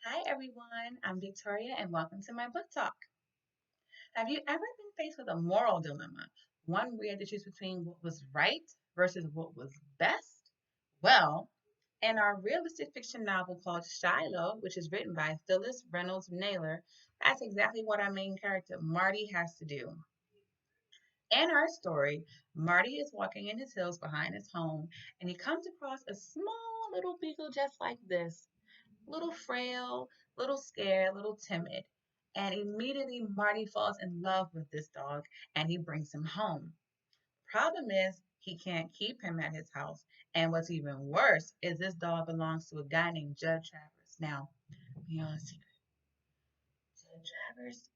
Hi everyone, I'm Victoria and welcome to my book talk. Have you ever been faced with a moral dilemma, one where you had to choose between what was right versus what was best? Well, in our realistic fiction novel called Shiloh, which is written by Phyllis Reynolds Naylor, that's exactly what our main character Marty has to do. In our story, Marty is walking in his hills behind his home and he comes across a small little beagle just like this, little frail, little scared, little timid. And immediately Marty falls in love with this dog and he brings him home. Problem is, he can't keep him at his house. And what's even worse is this dog belongs to a guy named Judd Travers. Now, be honest, Judd Travers,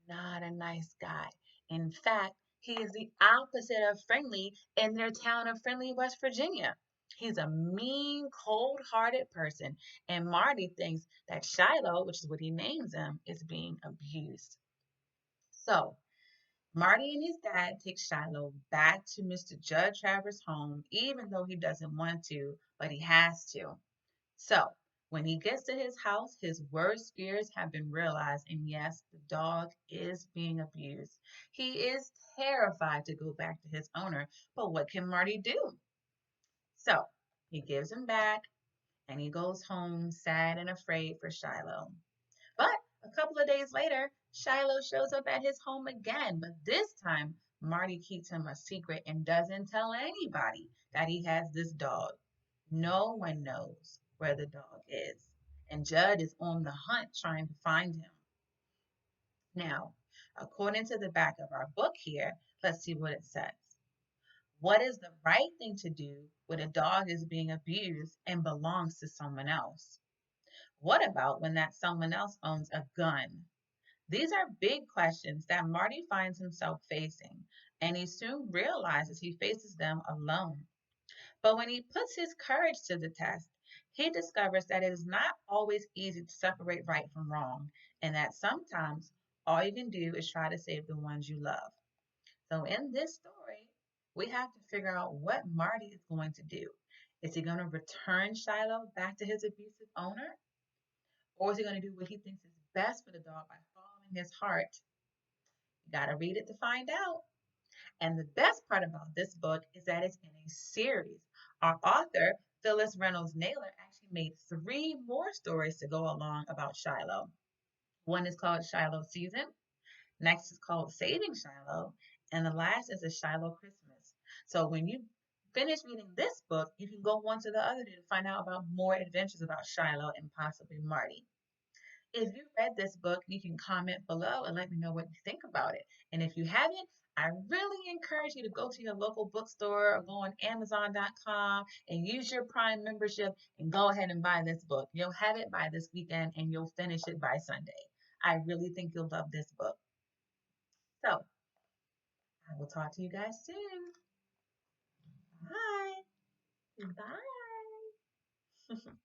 not a nice guy. In fact, he is the opposite of friendly in their town of Friendly, West Virginia. He's a mean, cold hearted person, and Marty thinks that Shiloh, which is what he names him, is being abused. So, Marty and his dad take Shiloh back to Mr. Judd Travers' home, even though he doesn't want to, but he has to. So, when he gets to his house, his worst fears have been realized, and yes, the dog is being abused. He is terrified to go back to his owner, but what can Marty do? So, he gives him back and he goes home sad and afraid for Shiloh. But a couple of days later, Shiloh shows up at his home again, but this time Marty keeps him a secret and doesn't tell anybody that he has this dog. No one knows where the dog is, and Judd is on the hunt trying to find him. Now, according to the back of our book here, let's see what it says. What is the right thing to do when a dog is being abused and belongs to someone else? What about when that someone else owns a gun? These are big questions that Marty finds himself facing, and he soon realizes he faces them alone. But when he puts his courage to the test, he discovers that it is not always easy to separate right from wrong, and that sometimes all you can do is try to save the ones you love. So in this story, we have to figure out what Marty is going to do. Is he going to return Shiloh back to his abusive owner? Or is he going to do what he thinks is best for the dog by following his heart? You got to read it to find out. And the best part about this book is that it's in a series. Our author, Phyllis Reynolds Naylor, actually made three more stories to go along about Shiloh. One is called Shiloh Season, next is called Saving Shiloh, and the last is a Shiloh Christmas. So when you finish reading this book, you can go on to the other two to find out about more adventures about Shiloh and possibly Marty. If you read this book, you can comment below and let me know what you think about it. And if you haven't, I really encourage you to go to your local bookstore or go on Amazon.com and use your Prime membership and go ahead and buy this book. You'll have it by this weekend and you'll finish it by Sunday. I really think you'll love this book. So I will talk to you guys soon. Bye. Bye.